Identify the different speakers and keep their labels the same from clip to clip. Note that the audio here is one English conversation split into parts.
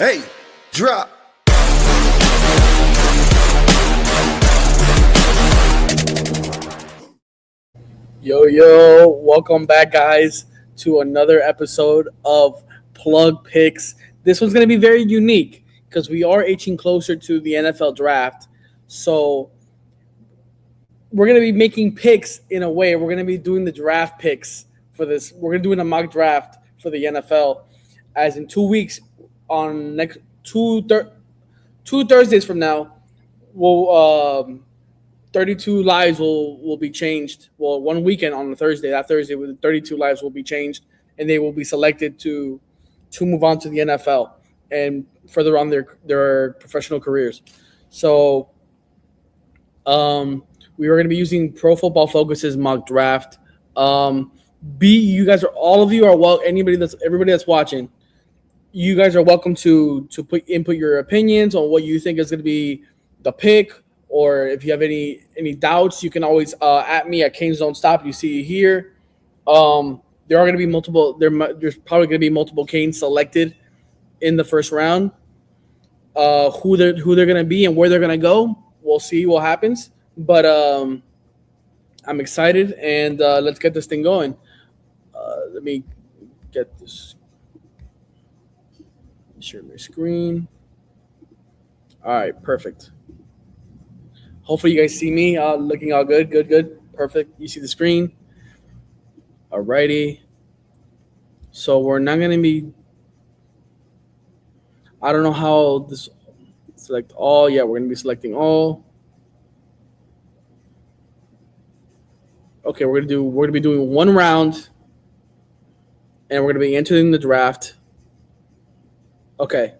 Speaker 1: Hey, drop.
Speaker 2: Yo, welcome back, guys, to another episode of Plug Picks. This one's going to be very unique because we are inching closer to the NFL draft. So we're going to be making picks in a way. We're going to be doing the draft picks for this. We're going to do a mock draft for the NFL, as in 2 weeks on next two Thursdays from now, we'll 32 lives will be changed. Well, one weekend on the Thursday. That Thursday, 32 lives will be changed, and they will be selected to move on to the NFL and further on their professional careers. So, we are going to be using Pro Football Focus's mock draft. You guys everybody that's watching, you guys are welcome to input your opinions on what you think is going to be the pick. Or if you have any doubts, you can always at me at Canes Don't Stop. You see here. There are going to be multiple. There's probably going to be multiple Canes selected in the first round. Who they're going to be and where they're going to go, we'll see what happens. But I'm excited, and let's get this thing going. Let me get this. Share my screen. All right, perfect. Hopefully you guys see me looking all good. Good. Perfect. You see the screen. Alrighty. So we're not going to be – I don't know how this – select all. Yeah, we're going to be selecting all. Okay, we're going to be doing one round, and we're going to be entering the draft. Okay.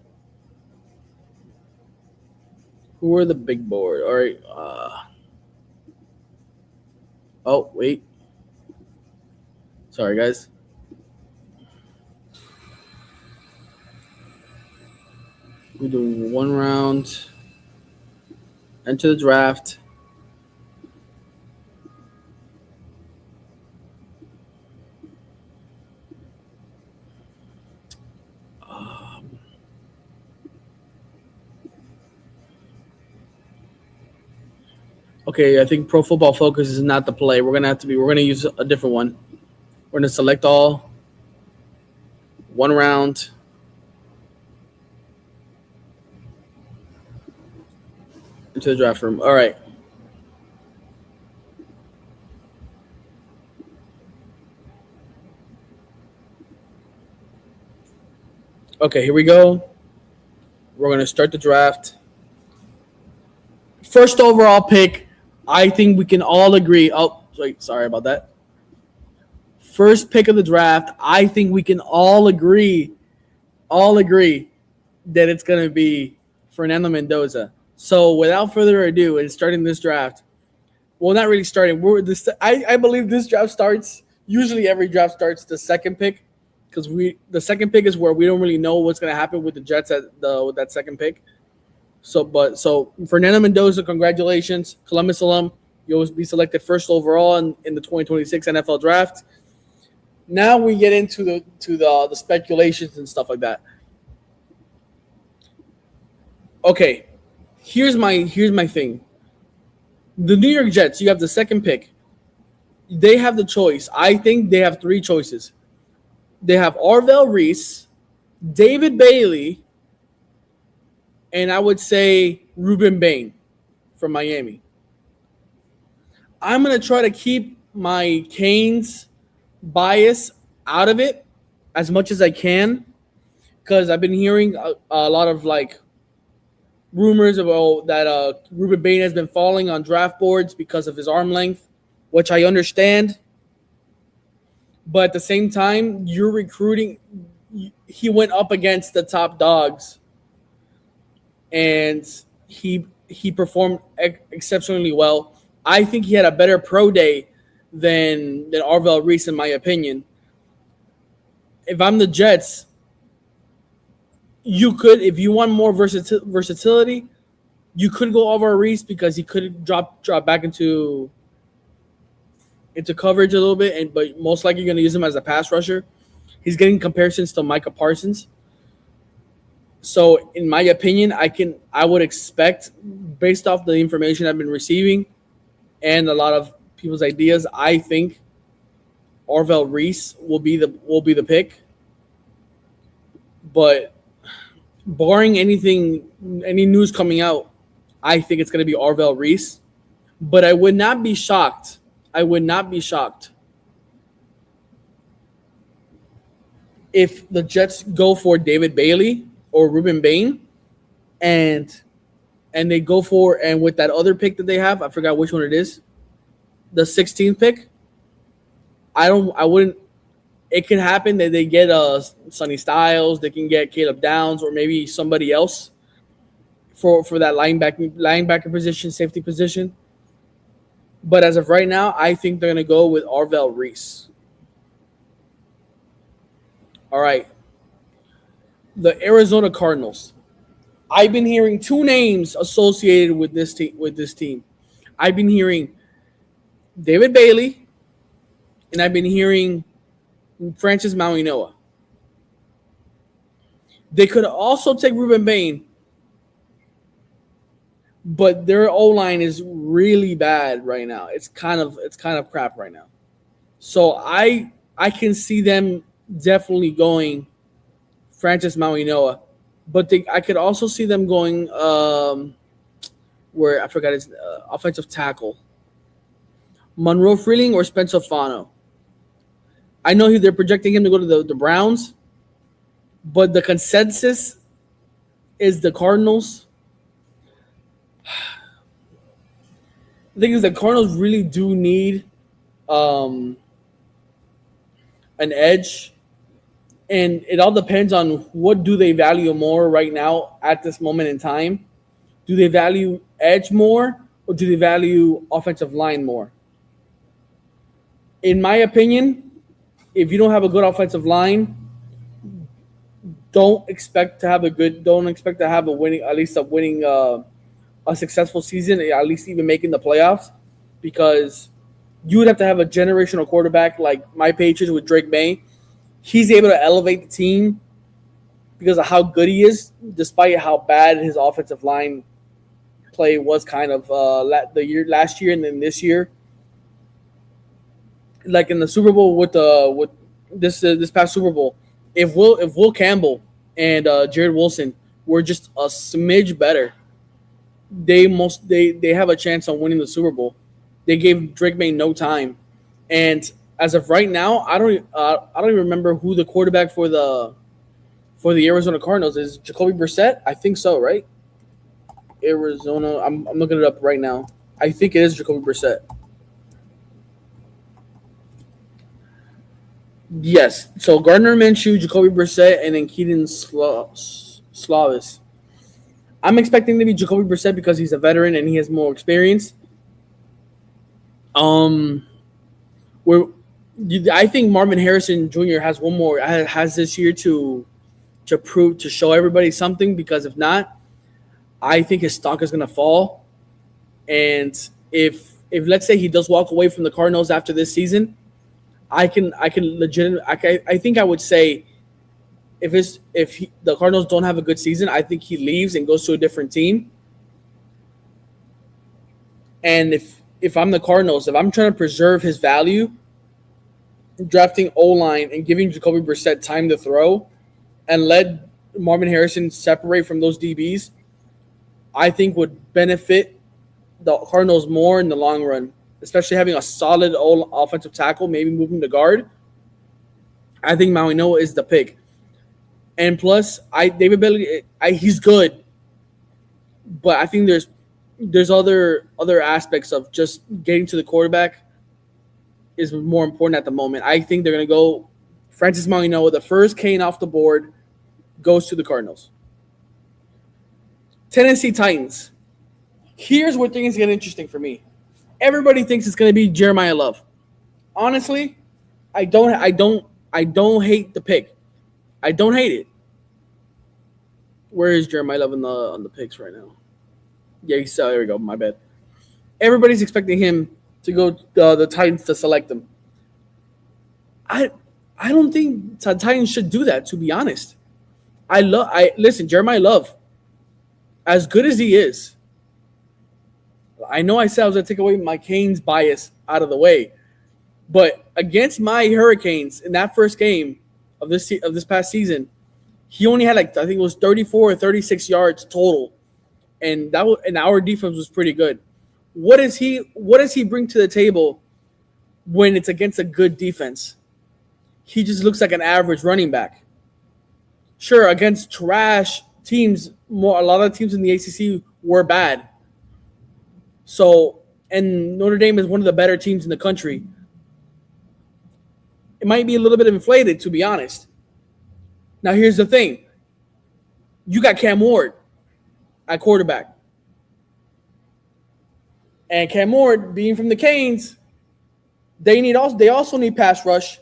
Speaker 2: Who are the big board? All right. Oh, wait. Sorry, guys. We're doing one round. Enter the draft. Okay, I think Pro Football Focus is not the play. We're gonna use a different one. We're gonna select all. One round. Into the draft room. All right. Okay, here we go. We're gonna start the draft. First overall pick. I think we can all agree. Oh, sorry about that. First pick of the draft. I think we can all agree that it's going to be Fernando Mendoza. So without further ado, and starting this draft, well, not really starting. I believe this draft starts. Usually, every draft starts the second pick, because the second pick is where we don't really know what's going to happen with the Jets with that second pick. So Fernando Mendoza, congratulations, Columbus alum. You'll be selected first overall in the 2026 NFL Draft. Now we get into the speculations and stuff like that. Okay, here's my thing. The New York Jets, you have the second pick. They have the choice. I think they have three choices. They have Arvell Reese, David Bailey, and I would say Ruben Bain from Miami. I'm going to try to keep my Canes bias out of it as much as I can, because I've been hearing a lot of rumors about that Ruben Bain has been falling on draft boards because of his arm length, which I understand. But at the same time, you're recruiting. He went up against the top dogs, and he performed exceptionally well. I think he had a better pro day than Arvell Reese, in my opinion. If I'm the Jets, you could, if you want more versatility, you could go Arvell Reese, because he could drop back into coverage a little bit, but most likely you're going to use him as a pass rusher. He's getting comparisons to Micah Parsons. So, in my opinion, I would expect, based off the information I've been receiving and a lot of people's ideas, I think Orville Reese will be the pick. But barring any news coming out, I think it's going to be Orville Reese. But I would not be shocked. I would not be shocked if the Jets go for David Bailey or Ruben Bain, and they go for, and with that other pick that they have, I forgot which one it is, the 16th pick. I wouldn't. It could happen that they get Sonny Styles, they can get Caleb Downs, or maybe somebody else for that linebacker position, safety position. But as of right now, I think they're gonna go with Orville Reese. All right, the Arizona Cardinals. I've been hearing two names associated with this team. I've been hearing David Bailey, and I've been hearing Francis Mauigoa. They could also take Ruben Bain, but their O line is really bad right now. It's kind of crap right now. So I can see them definitely going Francis Mauigoa, but I could also see them going where I forgot his offensive tackle, Monroe Freeling or Spencer Fano. I know they're projecting him to go to the Browns, but the consensus is the Cardinals. The thing is, the Cardinals really do need um, an edge, and it all depends on what do they value more right now at this moment in time. Do they value edge more, or do they value offensive line more? In my opinion, if you don't have a good offensive line, don't expect to have a winning, at least a successful season, at least even making the playoffs, because you would have to have a generational quarterback like my Patriots with Drake May. He's able to elevate the team because of how good he is, despite how bad his offensive line play was kind of last year and then this year. Like in the Super Bowl with this past Super Bowl, if Will Campbell and Jared Wilson were just a smidge better, they have a chance on winning the Super Bowl. They gave Drake May no time, and as of right now, I don't even remember who the quarterback for the Arizona Cardinals is. Jacoby Brissett, I think so, right? Arizona, I'm looking it up right now. I think it is Jacoby Brissett. Yes. So Gardner Minshew, Jacoby Brissett, and then Keaton Slavis. I'm expecting to be Jacoby Brissett because he's a veteran and he has more experience. Um, where I think Marvin Harrison Jr. has this year to show everybody something, because if not, I think his stock is gonna fall. And if let's say he does walk away from the Cardinals after this season, I think I would say if the Cardinals don't have a good season, I think he leaves and goes to a different team. And if I'm the Cardinals, if I'm trying to preserve his value, drafting O line and giving Jacoby Brissett time to throw, and let Marvin Harrison separate from those DBs, I think would benefit the Cardinals more in the long run, especially having a solid offensive tackle, maybe moving to guard. I think Mauigoa is the pick. And plus, David Bailey, he's good, but I think there's other aspects of just getting to the quarterback is more important at the moment. I think they're gonna go Francis Mauigoa, the first Kane off the board, goes to the Cardinals. Tennessee Titans. Here's where things get interesting for me. Everybody thinks it's gonna be Jeremiah Love. Honestly, I don't hate the pick. I don't hate it. Where is Jeremiah Love on the picks right now? Yeah, there we go. My bad. Everybody's expecting him to go the Titans to select him. I don't think the Titans should do that, to be honest. I listen, Jeremiah Love, as good as he is. I know I said I was gonna take away my Canes bias out of the way, but against my Hurricanes in that first game of this past season, he only had like I think it was 34 or 36 yards total, and our defense was pretty good. What does he bring to the table when it's against a good defense? He just looks like an average running back. Sure, against trash teams, a lot of teams in the ACC were bad. So, and Notre Dame is one of the better teams in the country. It might be a little bit inflated, to be honest. Now, here's the thing: you got Cam Ward at quarterback, and Cam Ward, being from the Canes, they also need pass rush.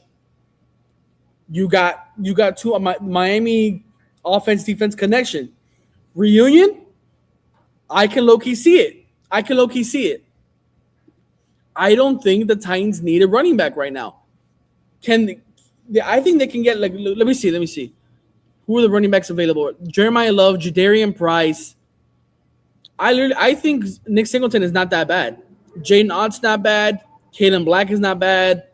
Speaker 2: You got two Miami offense defense connection reunion. I can low key see it. I don't think the Titans need a running back right now. I think they can get like let me see. Who are the running backs available? Jeremiah Love, Jadarian Price. I think Nick Singleton is not that bad. Jaden Ott's not bad. Kalen Black is not bad.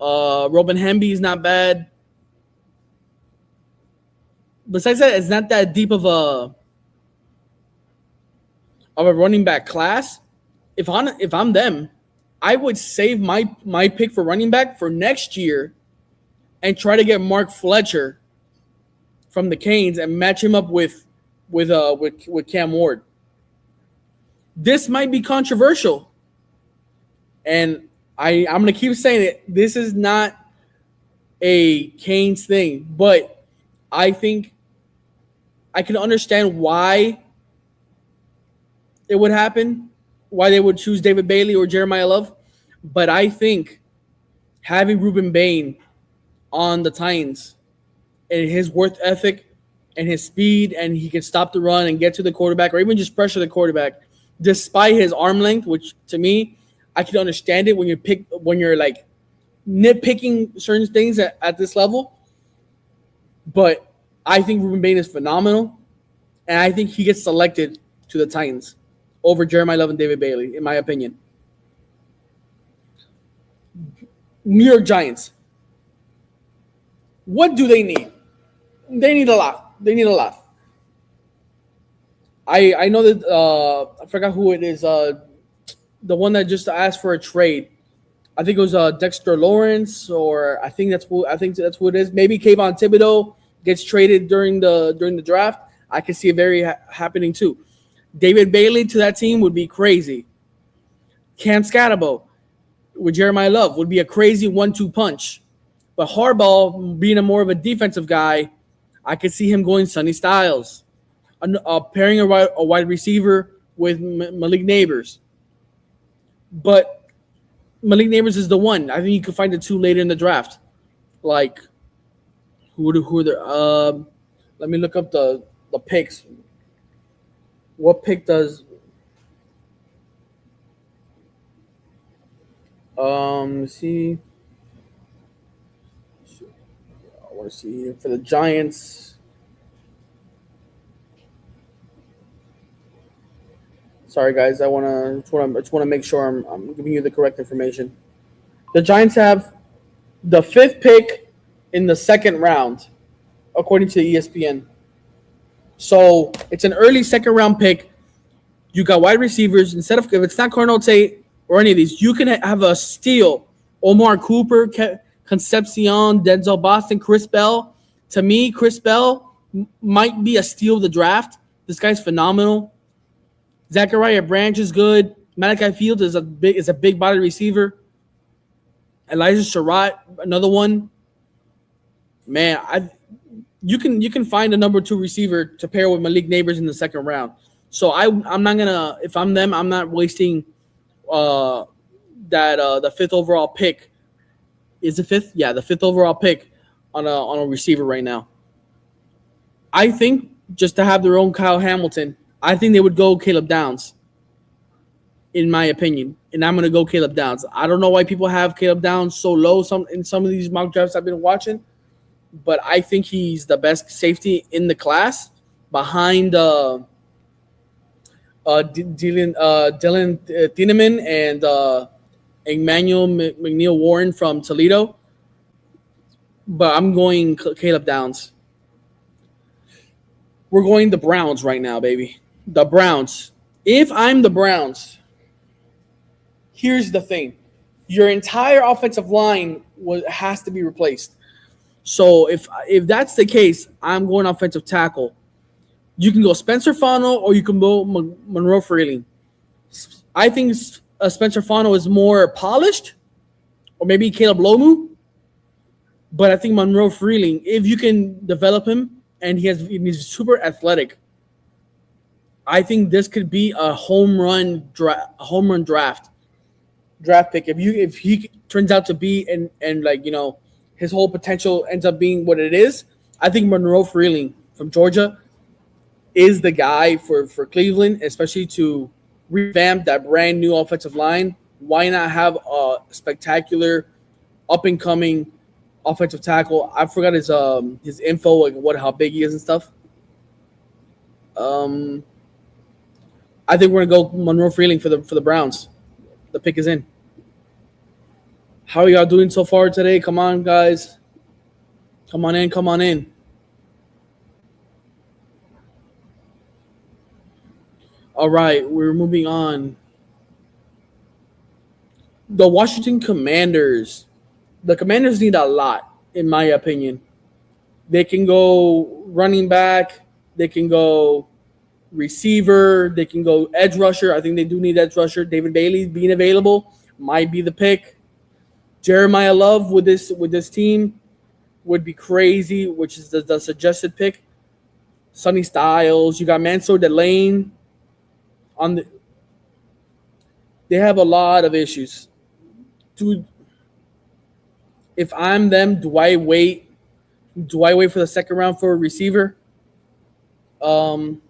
Speaker 2: Robin Hemby is not bad. Besides that, it's not that deep of a running back class. If I'm them, I would save my pick for running back for next year and try to get Mark Fletcher from the Canes and match him up with Cam Ward. This might be controversial, and I'm gonna keep saying it. This is not a Canes thing, but I think I can understand why it would happen, why they would choose David Bailey or Jeremiah Love. But I think having Ruben Bain on the Titans and his work ethic and his speed, and he can stop the run and get to the quarterback or even just pressure the quarterback, despite his arm length, which to me, I can understand it when you're like nitpicking certain things at this level. But I think Ruben Bain is phenomenal, and I think he gets selected to the Titans over Jeremiah Love and David Bailey, in my opinion. New York Giants. What do they need? They need a lot. I know that I forgot who it is. The one that just asked for a trade. I think it was Dexter Lawrence, or I think that's who it is. Maybe Kayvon Thibodeau gets traded during the draft. I can see it very happening too. David Bailey to that team would be crazy. Cam Scatterbo with Jeremiah Love would be a crazy 1-2 punch. But Harbaugh, being more of a defensive guy, I could see him going Sonny Styles, pairing a wide receiver with Malik Neighbors. But Malik Neighbors is the one. I think you could find the two later in the draft. Like, who are there? Let me look up the picks. What pick does? Let's see. I want to see for the Giants. Sorry, guys. I just want to make sure I'm giving you the correct information. The Giants have the 5th pick in the 2nd round, according to ESPN. So it's an early 2nd round pick. You got wide receivers. If it's not Cardinal Tate or any of these, you can have a steal. Omar Cooper, Concepcion, Denzel Boston, Chris Bell. To me, Chris Bell might be a steal of the draft. This guy's phenomenal. Zachariah Branch is good. Malachi Fields is a big body receiver. Elijah Surratt, another one. Man, you can find a number 2 receiver to pair with Malik Neighbors in the 2nd round. So I'm not gonna, if I'm them, I'm not wasting the 5th overall pick. Is it 5th? Yeah, the 5th overall pick on a receiver right now. I think just to have their own Kyle Hamilton, I think they would go Caleb Downs, in my opinion. And I'm gonna go Caleb Downs. I don't know why people have Caleb Downs so low in some of these mock drafts I've been watching, but I think he's the best safety in the class behind Dylan Thieneman and Emmanuel McNeil Warren from Toledo. But I'm going Caleb Downs. We're going the Browns right now, baby. The Browns. If I'm the Browns, here's the thing: your entire offensive line has to be replaced. So if that's the case, I'm going offensive tackle. You can go Spencer Fano or you can go Monroe Freeling. I think Spencer Fano is more polished, or maybe Caleb Lomu. But I think Monroe Freeling, if you can develop him and he's super athletic, I think this could be a home run draft pick. If he turns out to be and like his whole potential ends up being what it is, I think Monroe Freeling from Georgia is the guy for Cleveland, especially to revamp that brand new offensive line. Why not have a spectacular up and coming offensive tackle? I forgot his info, like how big he is and stuff. I think we're gonna go Monroe Freeling for the Browns. The pick is in. How are y'all doing so far today? Come on, guys. Come on in. Come on in. All right, we're moving on. The Washington Commanders. The Commanders need a lot, in my opinion. They can go running back. They can go receiver. They can go edge rusher. I think they do need edge rusher. David Bailey being available might be the pick. Jeremiah Love with this team would be crazy, which is the suggested pick. Sonny Styles. You got Mansour Delane on the. They have a lot of issues. Dude, if I'm them, do I wait? Do I wait for the second round for a receiver? Um,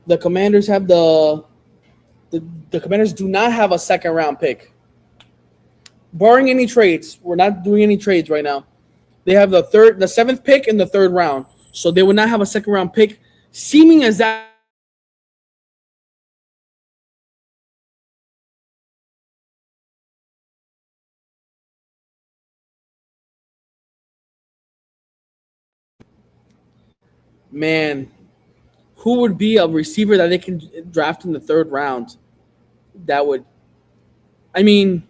Speaker 2: the Commanders have the Commanders do not have a second round pick. Barring any trades, we're not doing any trades right now. They have the seventh pick in the third round, so they would not have a second round pick. Seeming as that man, who would be a receiver that they can draft in the third round? That would, I mean,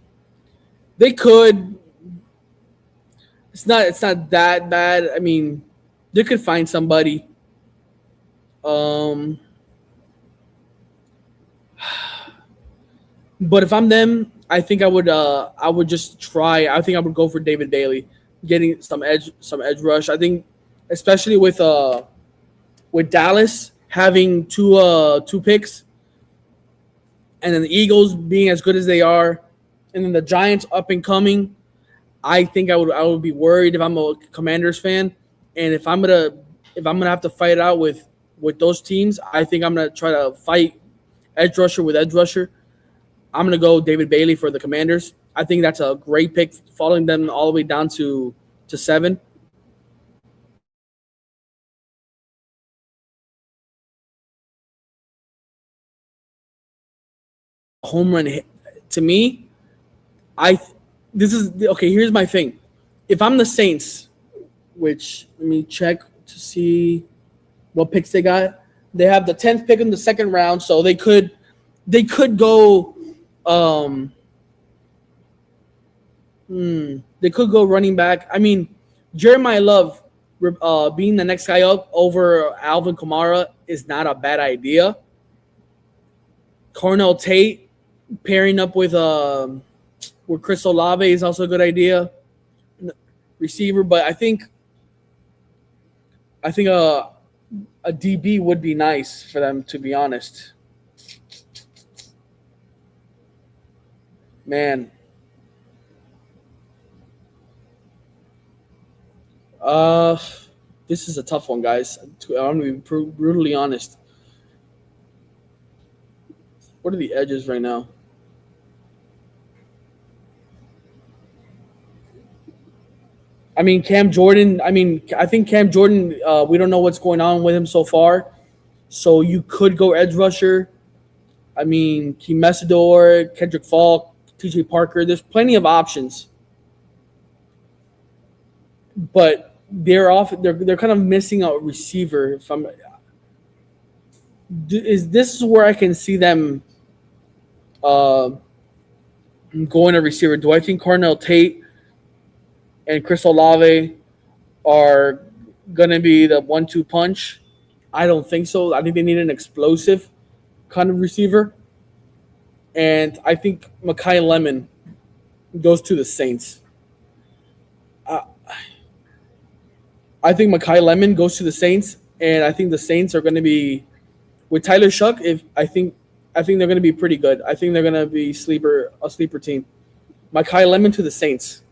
Speaker 2: they could. It's not that bad. I mean, they could find somebody. Um, but if I'm them, I would just try. I think I would go for David Bailey, getting some edge rush. I think, especially with Dallas having two picks, and then the Eagles being as good as they are, and then the Giants up and coming. I think I would be worried if I'm a Commanders fan, and if I'm gonna have to fight it out with those teams, I think I'm gonna try to fight edge rusher with edge rusher. I'm gonna go David Bailey for the Commanders. I think that's a great pick, following them all the way down to 7. Home run hit. To me, I this is okay. Here's my thing. If I'm the Saints, which let me check to see what picks they got. They have the 10th pick in the second round, so they could go um they could go running back. I mean, Jeremiah Love being the next guy up over Alvin Kamara is not a bad idea. Cornell Tate pairing up with Chris Olave is also a good idea. Receiver, but I think a DB would be nice for them, to be honest. Man, uh, this is a tough one, guys. I'm gonna be brutally honest. What are the edges right now? I mean, Cam Jordan. I mean, I think Cam Jordan. We don't know what's going on with him so far, so you could go edge rusher. I mean, Keem Messidor, Kendrick Falk, T.J. Parker. There's plenty of options, but they're off. They're kind of missing a receiver. If I'm, is this where I can see them uh, going a receiver? Do I think Carnell Tate and Chris Olave are gonna be the 1-2 punch? I don't think so. I think they need an explosive kind of receiver, and I think Makai Lemon goes to the Saints. Uh, I think Makai Lemon goes to the Saints, and I think the Saints are going to be with Tyler Shuck. I think they're going to be pretty good. I think they're going to be a sleeper team. Makai Lemon to the Saints.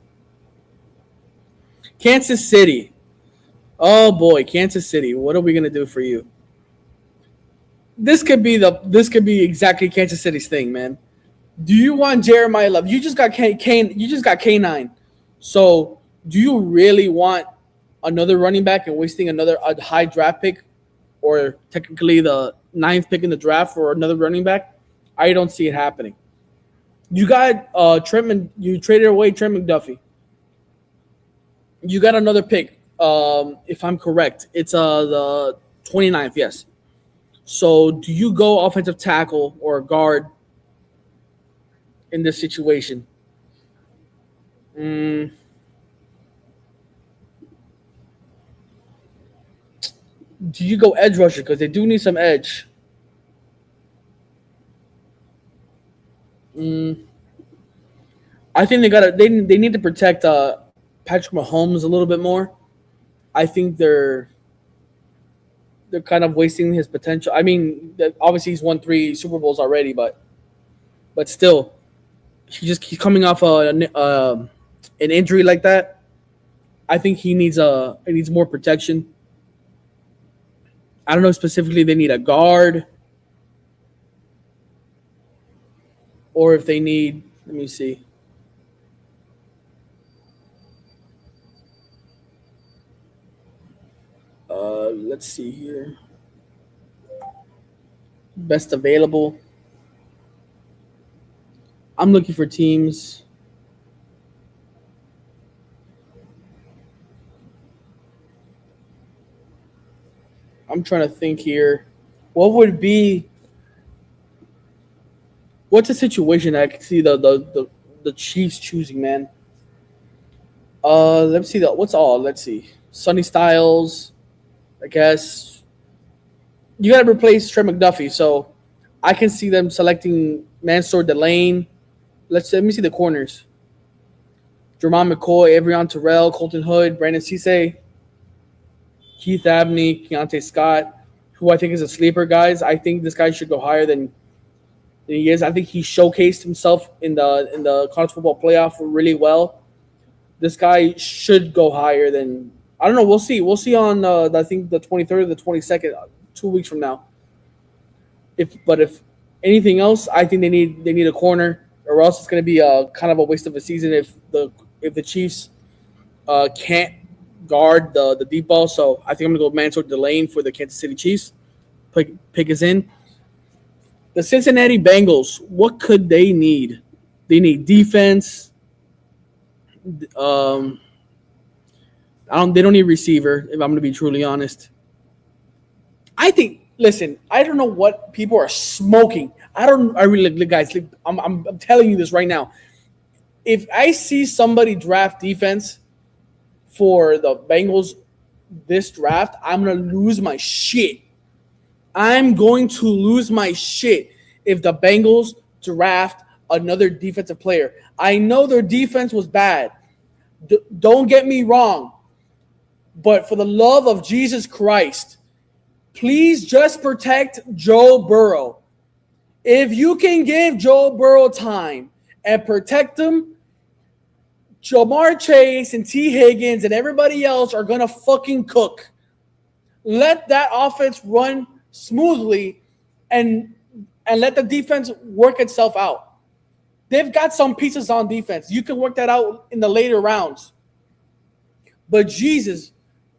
Speaker 2: Kansas City. Oh boy, Kansas City. What are we going to do for you? This could be exactly Kansas City's thing, man. Do you want Jeremiah Love? You just got Kane. You just got K9. So do you really want another running back and wasting a high draft pick, or technically the ninth pick in the draft for another running back? I don't see it happening. You got Trent. You traded away Trent McDuffie. You got another pick. If I'm correct, it's the 29th. Yes. So do you go offensive tackle or guard in this situation? Mm, do you go edge rusher because they do need some edge? Mm, I think they need to protect Patrick Mahomes a little bit more. I think they're kind of wasting his potential. I mean, obviously he's won 3 Super Bowls already, but still, he's coming off an injury like that. I think he needs more protection. I don't know specifically they need a guard or if they need. Let me see. Let's see here. Best available. I'm looking for teams. I'm trying to think here. What would be? What's a situation I could see the Chiefs choosing, man? Let's see the what's all. Let's see. Sonny Styles, I guess. You got to replace Trey McDuffie, so I can see them selecting Mansour Delane. Let me see the corners. Jermon McCoy, Avrion Terrell, Colton Hood, Brandon Cisse, Keith Abney, Keontae Scott, who I think is a sleeper, guys. I think this guy should go higher than he is. I think he showcased himself in the college football playoff really well. This guy should go higher than I don't know. We'll see. We'll see on I think the 23rd or the 22nd, 2 weeks from now. If anything else, I think they need a corner, or else it's going to be a kind of a waste of a season if the Chiefs can't guard the deep ball. So I think I'm going to go Mansour Delane for the Kansas City Chiefs. Pick is in. The Cincinnati Bengals, what could they need? They need defense. They don't need receiver, if I'm going to be truly honest. I think. Listen, I don't know what people are smoking. I really, guys. I'm telling you this right now. If I see somebody draft defense for the Bengals this draft, I'm gonna lose my shit. I'm going to lose my shit if the Bengals draft another defensive player. I know their defense was bad. Don't get me wrong. But for the love of Jesus Christ, please just protect Joe Burrow. If you can give Joe Burrow time and protect him, Jamar Chase and T. Higgins and everybody else are going to fucking cook. Let that offense run smoothly, and and let the defense work itself out. They've got some pieces on defense. You can work that out in the later rounds. But Jesus,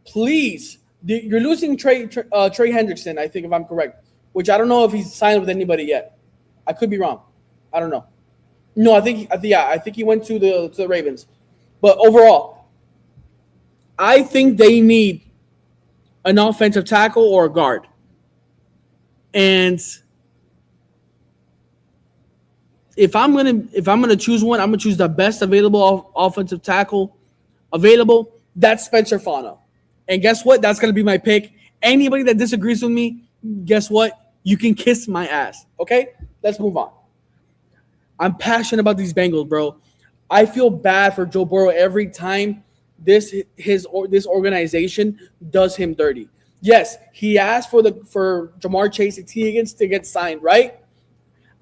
Speaker 2: please, you're losing Trey Hendrickson, I think, if I'm correct, which I don't know if he's signed with anybody yet. I could be wrong. I don't know. No, I think he went to the Ravens. But overall, I think they need an offensive tackle or a guard. And if I'm gonna choose one, I'm gonna choose the best available offensive tackle available. That's Spencer Fano. And guess what? That's gonna be my pick. Anybody that disagrees with me, guess what? You can kiss my ass. Okay? Let's move on. I'm passionate about these Bengals, bro. I feel bad for Joe Burrow every time this organization does him dirty. Yes, he asked for Jamar Chase and T. Higgins to get signed, right?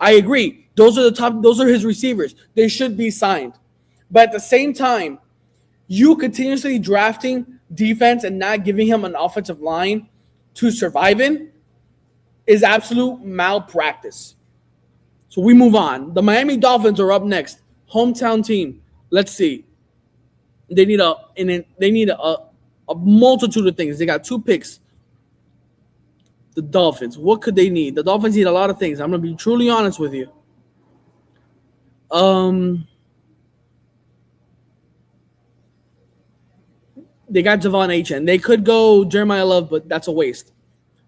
Speaker 2: I agree. Those are his receivers. They should be signed. But at the same time, you continuously drafting defense and not giving him an offensive line to survive in is absolute malpractice. So we move on. The Miami Dolphins are up next. Hometown team. Let's see. They need a multitude of things. They got 2 picks. The Dolphins. What could they need? The Dolphins need a lot of things. I'm going to be truly honest with you. They got Javon Achane. They could go Jeremiah Love, but that's a waste.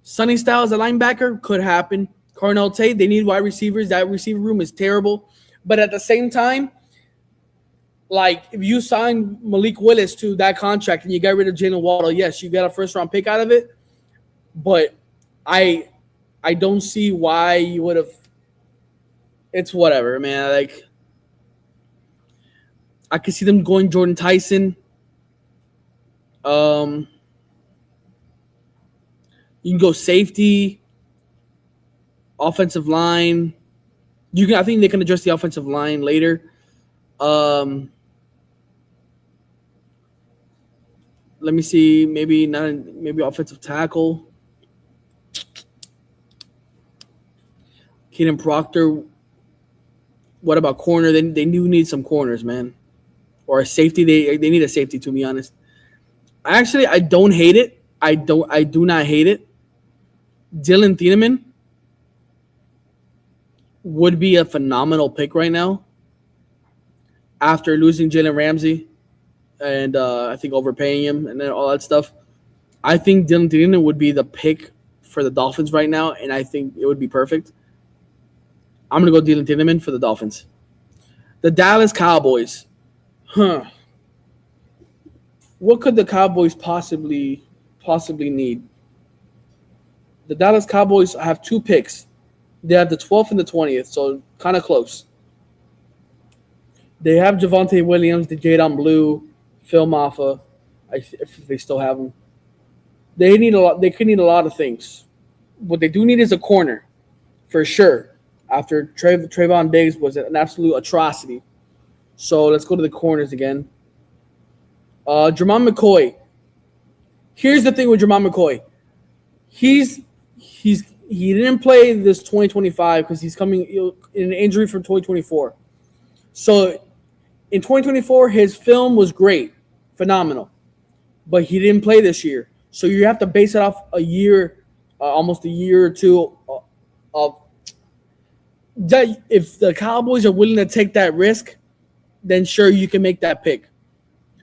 Speaker 2: Sonny Styles, a linebacker, could happen. Cornell Tate, they need wide receivers. That receiver room is terrible. But at the same time, like if you sign Malik Willis to that contract and you got rid of Jalen Waddle, yes, you got a first-round pick out of it. But I don't see why you would have. It's whatever, man. Like I could see them going Jordan Tyson. You can go safety, offensive line. I think they can address the offensive line later. Let me see. Maybe offensive tackle. Keenan Proctor. What about corner? They do need some corners, man. Or a safety. They need a safety, to be honest. Actually, I don't hate it. I do not hate it. Dylan Thieneman would be a phenomenal pick right now after losing Jalen Ramsey and I think overpaying him and then all that stuff. I think Dylan Thieneman would be the pick for the Dolphins right now, and I think it would be perfect. I'm going to go Dylan Thieneman for the Dolphins. The Dallas Cowboys. What could the Cowboys possibly need? The Dallas Cowboys have 2 picks. They have the 12th and the 20th, so kind of close. They have Javonte Williams, the Jadon Blue, Phil Maffa, if they still have them. They need a lot. They could need a lot of things. What they do need is a corner, for sure. After Trayvon Diggs was an absolute atrocity. So let's go to the corners again. Jermon McCoy. Here's the thing with Jermon McCoy. He didn't play this 2025 because he's coming in an injury from 2024. So in 2024, his film was great, phenomenal, but he didn't play this year. So you have to base it off a year, almost a year or two of that. If the Cowboys are willing to take that risk, then sure, you can make that pick.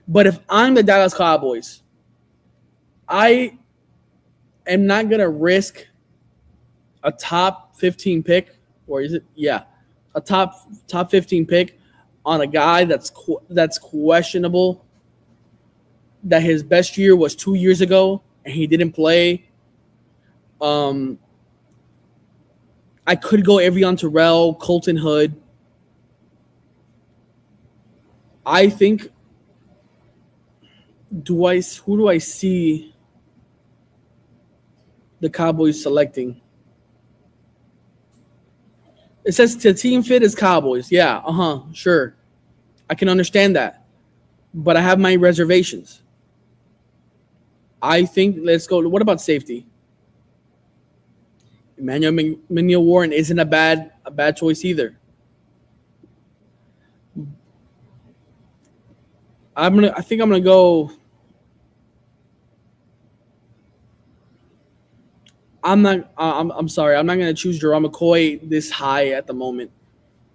Speaker 2: But if I'm the Dallas Cowboys, I am not going to risk a top 15 pick, or is it? Yeah, a top 15 pick on a guy that's questionable. That his best year was 2 years ago and he didn't play. I could go Evian Terrell, Colton Hood. I think. Who do I see the Cowboys selecting? It says the team fit is Cowboys. Yeah, sure. I can understand that. But I have my reservations. I think let's go. What about safety? Emmanuel Warren isn't a bad choice either. I think I'm gonna go. I'm not. I'm sorry. I'm not gonna choose Jerome McCoy this high at the moment.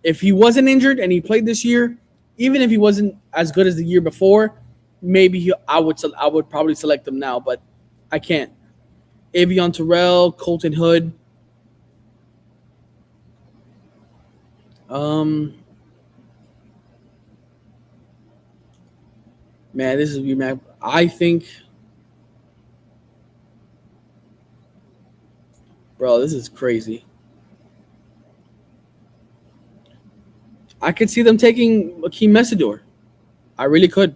Speaker 2: If he wasn't injured and he played this year, even if he wasn't as good as the year before, maybe I would probably select him now, but I can't. Avion Terrell, Colton Hood. Um, man, this is man. I think, bro, this is crazy. I could see them taking Akeem Messidor. I really could.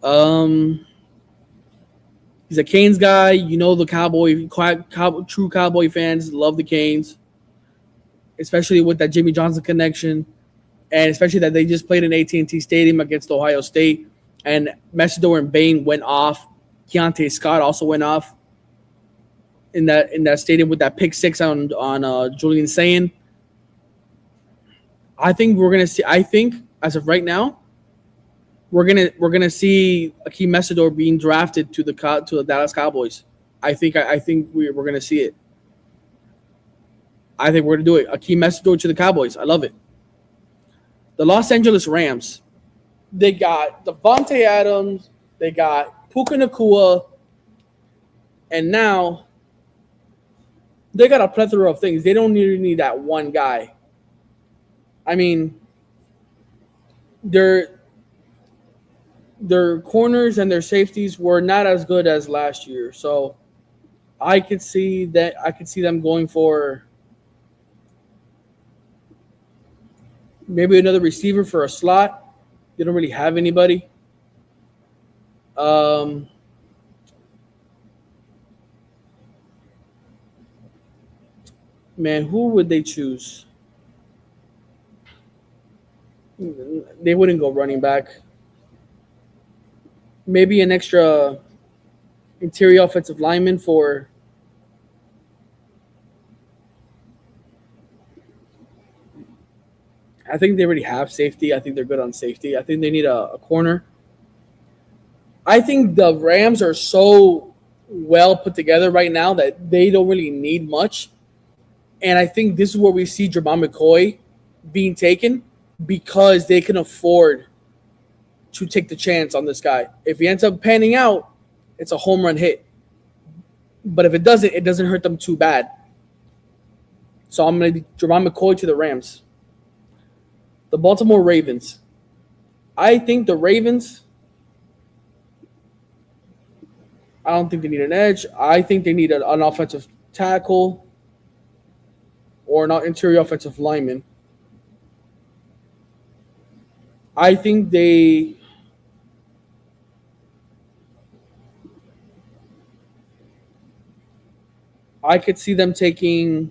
Speaker 2: Um, he's a Canes guy. You know the true Cowboy fans love the Canes, especially with that Jimmy Johnson connection, and especially that they just played in AT&T Stadium against Ohio State, and Messidor and Bain went off. Keontae Scott also went off in that stadium with that pick six on Julian Sayin. I think we're gonna see. I think as of right now, we're gonna see Akeem Messidor being drafted to the Dallas Cowboys. I think we're gonna see it. I think we're gonna do it. Akeem Messidor to the Cowboys. I love it. The Los Angeles Rams. They got Devontae Adams. They got Puka Nakua, and now they got a plethora of things. They don't need that one guy. I mean, their their corners and their safeties were not as good as last year. So I could see them going for maybe another receiver for a slot. They don't really have anybody. Um, man, who would they choose? They wouldn't go running back. Maybe an extra interior offensive lineman for. I think they already have safety. I think they're good on safety. I think they need a corner. I think the Rams are so well put together right now that they don't really need much. And I think this is where we see Jermon McCoy being taken because they can afford to take the chance on this guy. If he ends up panning out, it's a home run hit. But if it doesn't hurt them too bad. So I'm going to be Jermon McCoy to the Rams. The Baltimore Ravens. I think the Ravens, I don't think they need an edge. I think they need an offensive tackle or an interior offensive lineman. I think I could see them taking,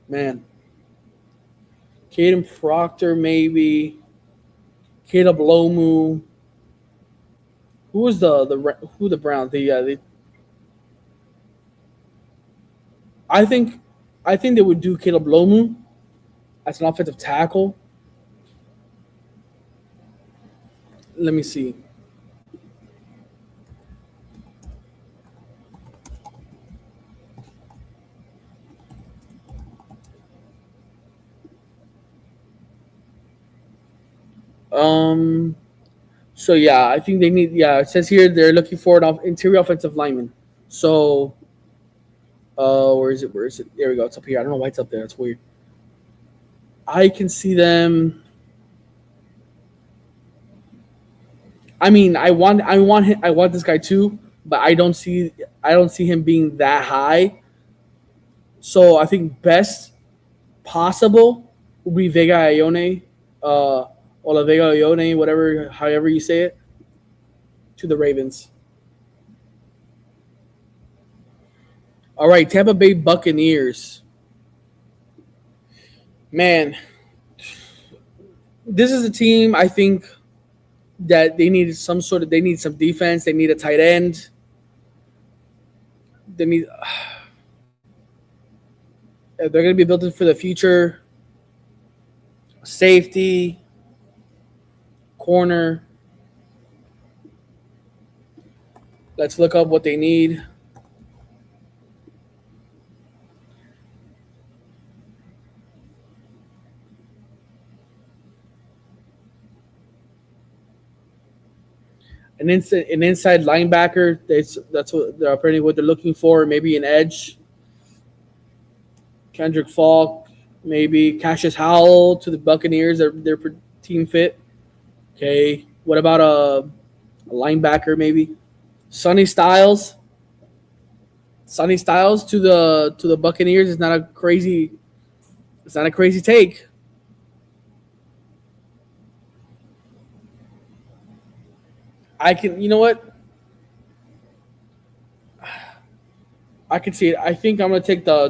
Speaker 2: man, Caden Proctor maybe, Caleb Lomu. Who was the Browns? I think I think they would do Caleb Lomu as an offensive tackle. Let me see. Um. So yeah, I think they need. Yeah, it says here they're looking for an interior offensive lineman. So, where is it? Where is it? There we go. It's up here. I don't know why it's up there. It's weird. I can see them. I mean, I want this guy too, but I don't see him being that high. So I think best possible will be Vega Ione, or La Vega Ione, whatever, however you say it, to the Ravens. All right, Tampa Bay Buccaneers. Man, this is a team I think that they need some defense. They need a tight end. They need they're going to be building for the future. Safety, corner. Let's look up what they need. An inside linebacker. That's what they're apparently what they're looking for. Maybe an edge. Kendrick Falk, maybe Cassius Howell to the Buccaneers. They're team fit. Okay. What about a linebacker maybe? Sonny Styles. Sonny Styles to the Buccaneers is not a crazy. It's not a crazy take. I can. You know what? I can see it. I think I'm gonna take the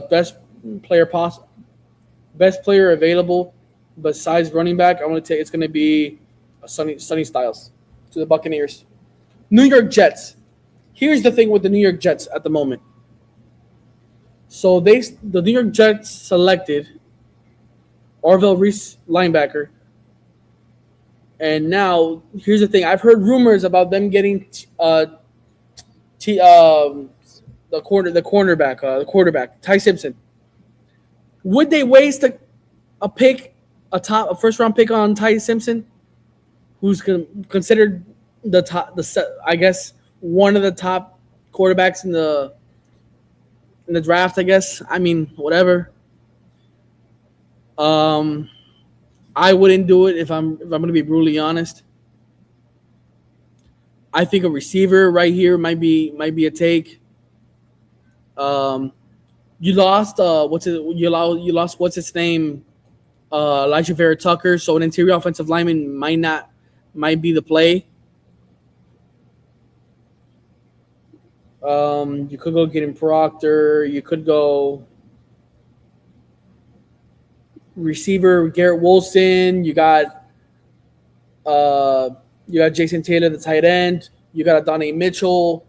Speaker 2: player possible, best player available, besides running back. I'm gonna take. It's gonna be a Sonny Styles to the Buccaneers. New York Jets. Here's the thing with the New York Jets at the moment. So the New York Jets selected Orville Reese, linebacker, and now here's the thing. I've heard rumors about them getting t the quarterback Ty Simpson. Would they waste a first round pick on Ty Simpson, who's considered the top I guess one of the top quarterbacks in the draft? I guess. I mean, whatever. Um, I wouldn't do it if I'm going to be brutally honest. I think a receiver right here might be a take. Um, you lost you lost what's his name, Elijah Vera Tucker. So an interior offensive lineman might be the play. You could go get him Proctor. You could go receiver Garrett Wilson. You got Jason Taylor, the tight end. You got Adonai Mitchell.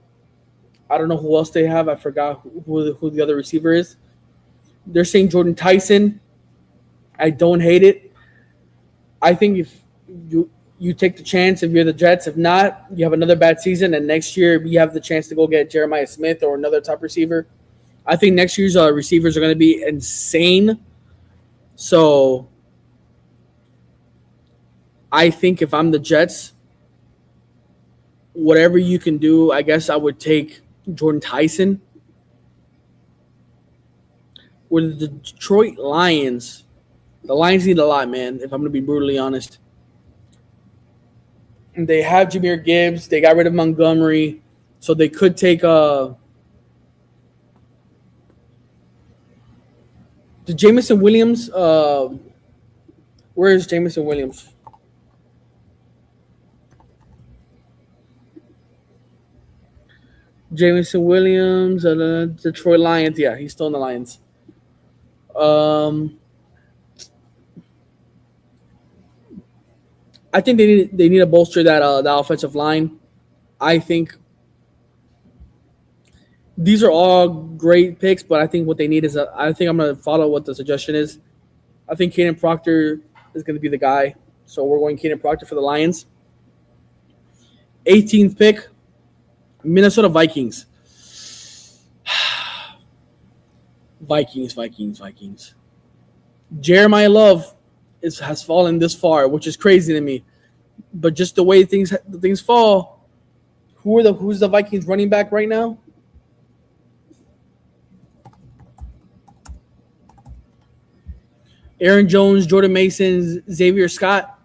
Speaker 2: I don't know who else they have. I forgot who the other receiver is. They're saying Jordan Tyson. I don't hate it. I think if you take the chance if you're the Jets. If not, you have another bad season, and next year you have the chance to go get Jeremiah Smith or another top receiver. I think next year's receivers are going to be insane. So I think if I'm the Jets, whatever you can do, I guess I would take Jordan Tyson. With the Detroit Lions, the Lions need a lot, man, if I'm going to be brutally honest. They have Jahmyr Gibbs. They got rid of Montgomery. So they could take the Jameson Williams. Where is Jameson Williams? Jameson Williams, Detroit Lions. Yeah, he's still in the Lions. I think they need to bolster that offensive line. I think these are all great picks, but I think what they need is I think I'm going to follow what the suggestion is. I think Kaden Proctor is going to be the guy. So we're going Kaden Proctor for the Lions. 18th pick, Minnesota Vikings. Vikings. Jeremiah Love has fallen this far, which is crazy to me. But just the way things fall, who's the Vikings running back right now? Aaron Jones, Jordan Mason, Xavier Scott.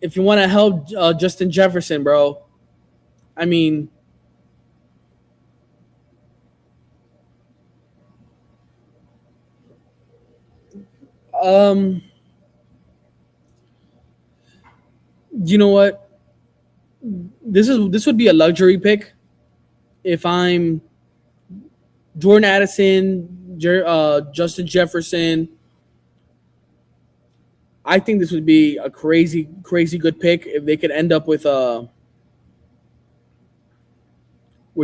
Speaker 2: If you want to help Justin Jefferson, bro, I mean, you know what? This would be a luxury pick if I'm Jordan Addison, Justin Jefferson. I think this would be a crazy, crazy good pick if they could end up with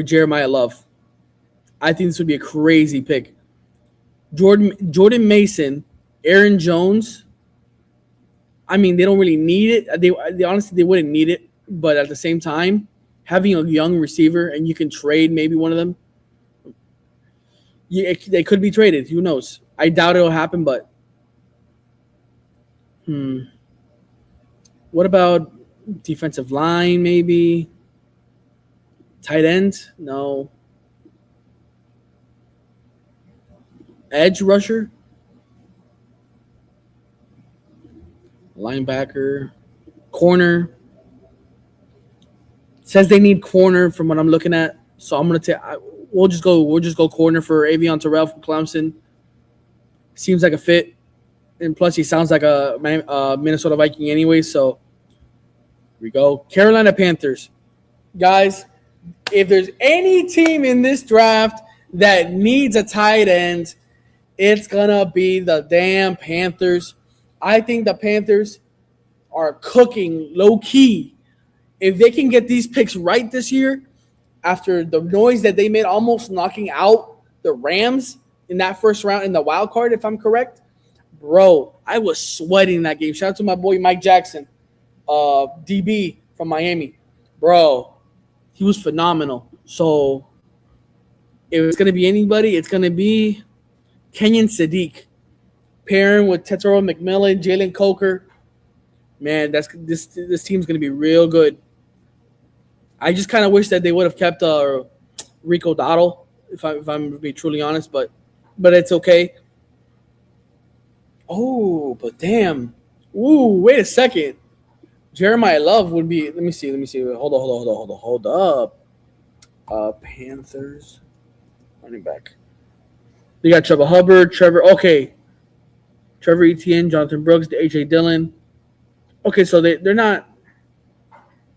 Speaker 2: Jeremiah Love. I think this would be a crazy pick. Jordan Mason, Aaron Jones. I mean, they don't really need it. They honestly they wouldn't need it, but at the same time, having a young receiver and you can trade maybe one of them, they could be traded. Who knows? I doubt it'll happen, but what about defensive line? Maybe tight end? No. Edge rusher, linebacker, corner. Says they need corner from what I'm looking at, so I'm gonna take. We'll just go corner for Avion Terrell from Clemson. Seems like a fit, and plus he sounds like a Minnesota Viking anyway. So here we go. Carolina Panthers, guys. If there's any team in this draft that needs a tight end, it's gonna be the damn Panthers. I think the Panthers are cooking low key. If they can get these picks right this year, after the noise that they made almost knocking out the Rams in that first round in the wild card, if I'm correct, bro, I was sweating that game. Shout out to my boy Mike Jackson, DB from Miami. Bro, he was phenomenal. So if it's going to be anybody, it's going to be Kenyon Sadiq pairing with Tetaro McMillan, Jalen Coker. Man, this team's going to be real good. I just kind of wish that they would have kept Rico Dottle, if I'm to be truly honest, but it's okay. Oh, but damn. Ooh, wait a second. Jeremiah Love would be. Let me see. Hold up. Panthers running back. They got Trevor Hubbard, Trevor Etienne, Jonathan Brooks, A.J. Dillon. Okay, so they're not.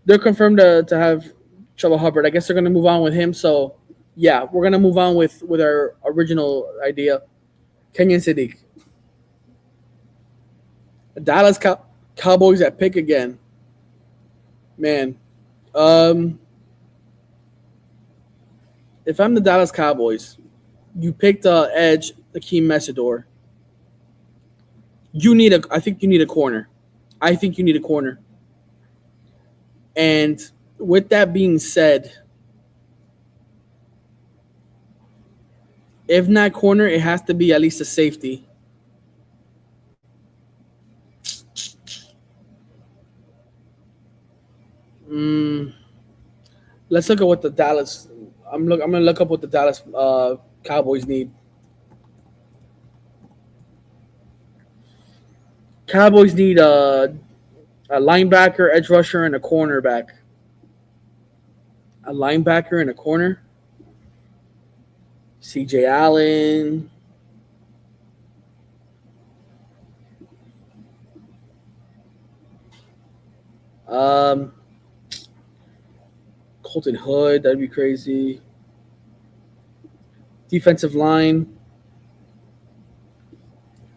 Speaker 2: They're confirmed to have Trevor Hubbard. I guess they're going to move on with him. So, yeah, we're going to move on with our original idea. Kenyon Sadiq. The Dallas Cowboys at pick again. Man. If I'm the Dallas Cowboys, you picked edge, Akeem Mesidor. I think you need a corner. And with that being said, if not corner, it has to be at least a safety. Let's look at what the Dallas. I'm gonna look up what the Dallas Cowboys need. Cowboys need a linebacker, edge rusher, and a cornerback. A linebacker and a corner. C.J. Allen. Colton Hood, that'd be crazy. Defensive line.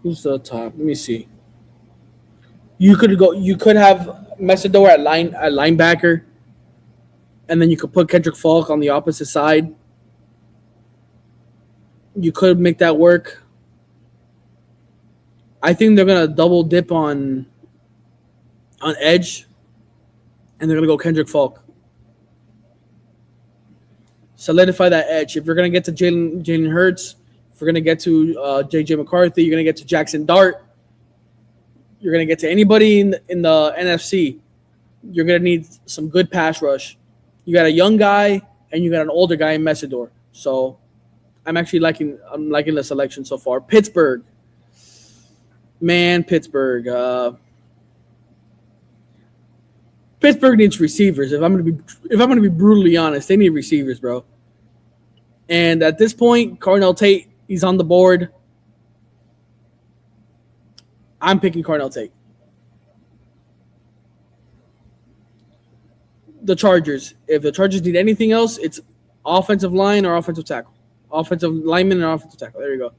Speaker 2: Who's the top? Let me see. You could have Mesidor at linebacker, and then you could put Kendrick Falk on the opposite side. You could make that work. I think they're gonna double dip on edge, and they're gonna go Kendrick Falk. Solidify that edge. If you're gonna get to Jalen Hurts, if you're gonna get to J.J. McCarthy, you're gonna get to Jackson Dart. You're gonna get to anybody in the NFC. You're gonna need some good pass rush. You got a young guy and you got an older guy in Mesidor. So I'm liking the selection so far. Pittsburgh. Man, Pittsburgh. Pittsburgh needs receivers. If I'm gonna be brutally honest, they need receivers, bro. And at this point, Carnell Tate, he's on the board. I'm picking Carnell Tate. The Chargers. If the Chargers need anything else, it's offensive line or offensive tackle. Offensive lineman and offensive tackle. There you go.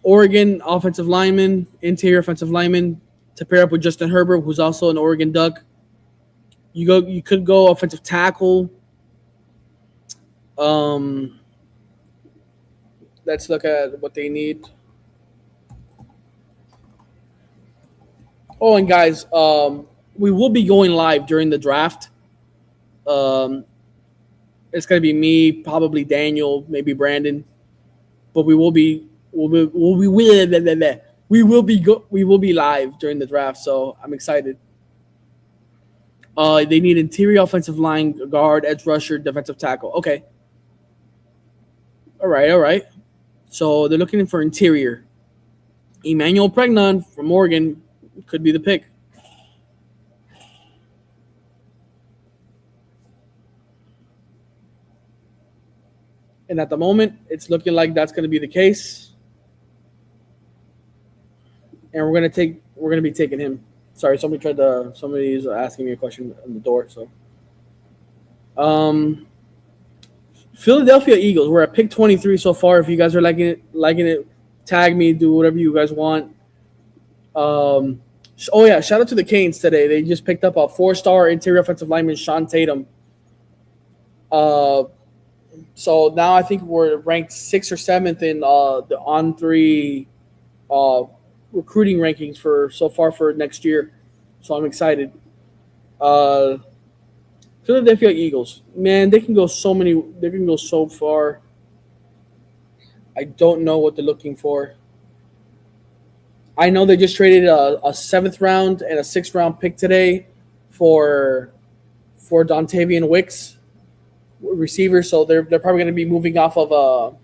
Speaker 2: Oregon offensive lineman, interior offensive lineman to pair up with Justin Herbert, who's also an Oregon Duck. You could go offensive tackle. Um, let's look at what they need. Oh, and guys, we will be going live during the draft. Um, it's gonna be me, probably Daniel, maybe Brandon, but we will be live during the draft. So I'm excited. They need interior offensive line, guard, edge rusher, defensive tackle. Okay, all right, all right. So they're looking for interior. Emmanuel Pregnon from Oregon could be the pick. And at the moment, it's looking like that's going to be the case. And we're gonna be taking him. Sorry, somebody's asking me a question on the door. So, um, Philadelphia Eagles. We're at pick 23 so far. If you guys are liking it, tag me. Do whatever you guys want. Oh yeah, shout out to the Canes today. They just picked up a 4-star interior offensive lineman, Sean Tatum. So now I think we're ranked 6th or 7th in the On3 uh, recruiting rankings for so far for next year. So I'm excited. Uh, Philadelphia Eagles, man, they can go so many. They can go so far. I don't know what they're looking for. I know they just traded a 7th round and a 6th round pick today for Dontavian Wicks, receiver. So they're probably going to be moving off of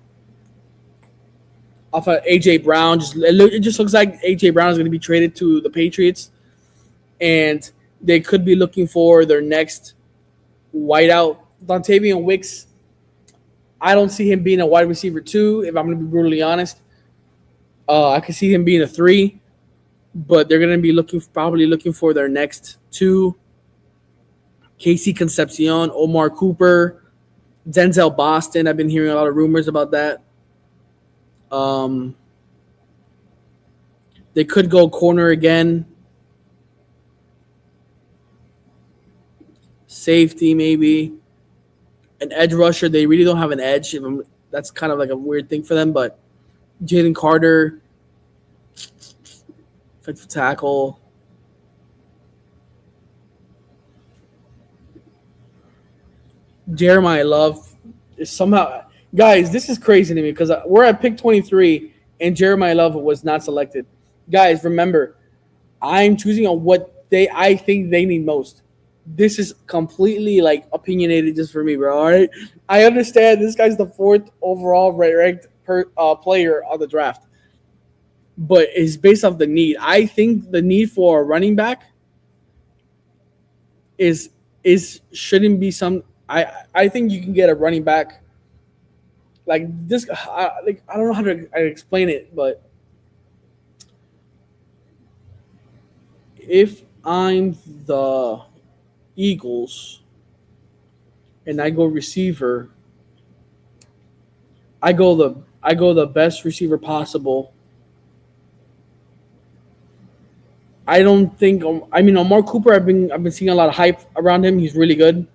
Speaker 2: AJ Brown. It just looks like AJ Brown is going to be traded to the Patriots, and they could be looking for their next wideout. Dontavian Wicks, I don't see him being a wide receiver 2, if I'm going to be brutally honest. I could see him being a 3, but they're going to be probably looking for their next 2. Casey Concepcion, Omar Cooper, Denzel Boston. I've been hearing a lot of rumors about that. They could go corner again. Safety, maybe. An edge rusher. They really don't have an edge. That's kind of like a weird thing for them, but Jalen Carter, defensive tackle. Jeremiah Love is somehow. Guys, this is crazy to me because we're at pick 23 and Jeremiah Love was not selected. Guys, remember, I'm choosing on what I think they need most. This is completely like opinionated just for me, bro. All right, I understand this guy's the 4th overall ranked player on the draft, but it's based off the need. I think the need for a running back is shouldn't be some. I think you can get a running back like this. I don't know how to explain it, but if I'm the Eagles and I go receiver, I go the best receiver possible. I don't think. I mean, Omar Cooper. I've been seeing a lot of hype around him. He's really good,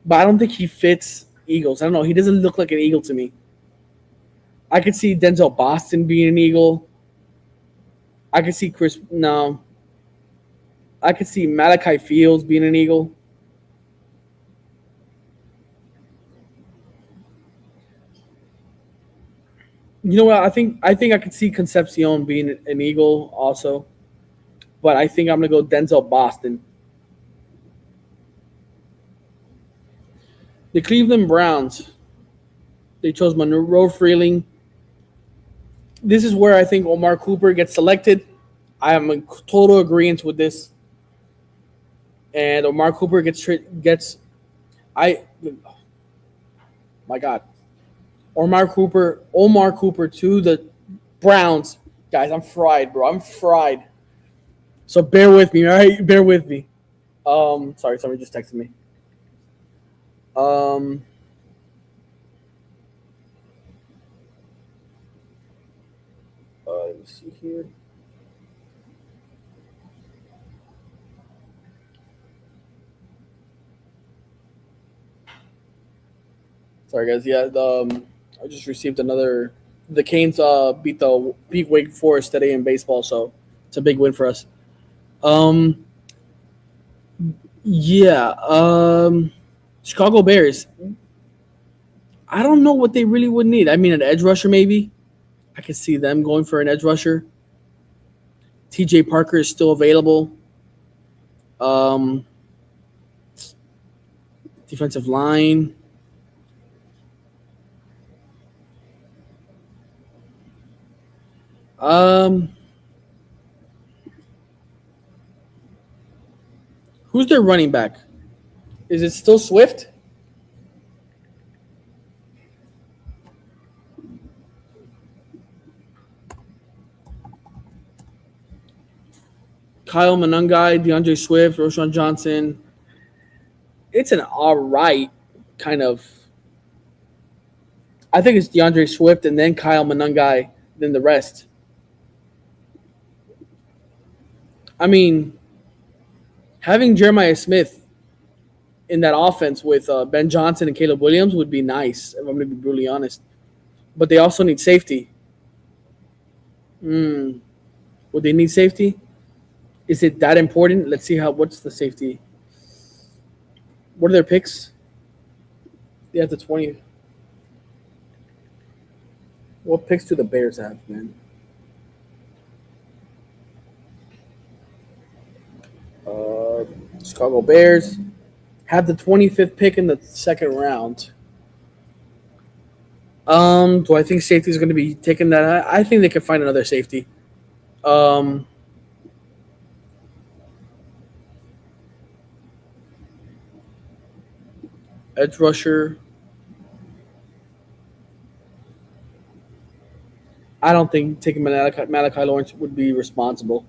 Speaker 2: but I don't think he fits Eagles. I don't know. He doesn't look like an Eagle to me. I could see Denzel Boston being an Eagle. I could see Chris. No. I could see Malachi Fields being an Eagle. You know what? I think I could see Concepcion being an Eagle also, but I think I'm gonna go Denzel Boston. The Cleveland Browns. They chose Monroe Freeling. This is where I think Omar Cooper gets selected. I am in total agreement with this. And Omar Cooper gets. My God, Omar Cooper to the Browns. Guys, I'm fried, bro. I'm fried. So bear with me, all right? Bear with me. Sorry, somebody just texted me. Um, here. Sorry, guys. Yeah, I just received another. The Canes beat Wake Forest today in baseball, so it's a big win for us. Um, yeah. Chicago Bears. I don't know what they really would need. I mean, an edge rusher maybe. I could see them going for an edge rusher. T.J. Parker is still available. Um, Defensive line. Um, who's their running back? Is it still Swift? Kyle Monangai, DeAndre Swift, Roshan Johnson. It's an all right kind of. I think it's DeAndre Swift and then Kyle Monangai, then the rest. I mean, having Jeremiah Smith in that offense with Ben Johnson and Caleb Williams would be nice, if I'm going to be brutally honest. But they also need safety. Would they need safety? Is it that important? Let's see what's the safety. What are their picks? They have the 20. What picks do the Bears have, man? Chicago Bears have the 25th pick in the second round. Do I think safety is going to be taking that? I think they can find another safety. Um, Edge rusher. I don't think taking Malachi Lawrence would be responsible.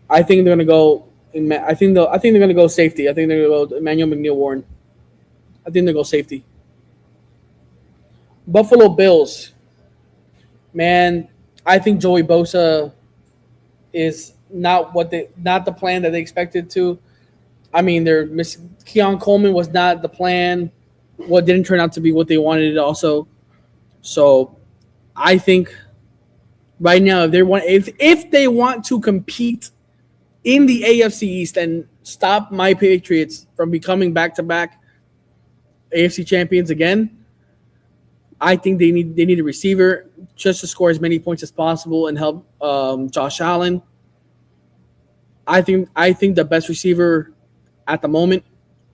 Speaker 2: I think they're going to go. I think they're going to go safety. I think they're going to go Emmanuel McNeil Warren. I think they're going to go safety. Buffalo Bills. Man, I think Joey Bosa is not the plan that they expected to. I mean, Keon Coleman was not the plan. What didn't turn out to be what they wanted it also. So, I think right now if they want to compete in the AFC East and stop my Patriots from becoming back-to-back AFC champions again, I think they need a receiver just to score as many points as possible and help Josh Allen. I think the best receiver at the moment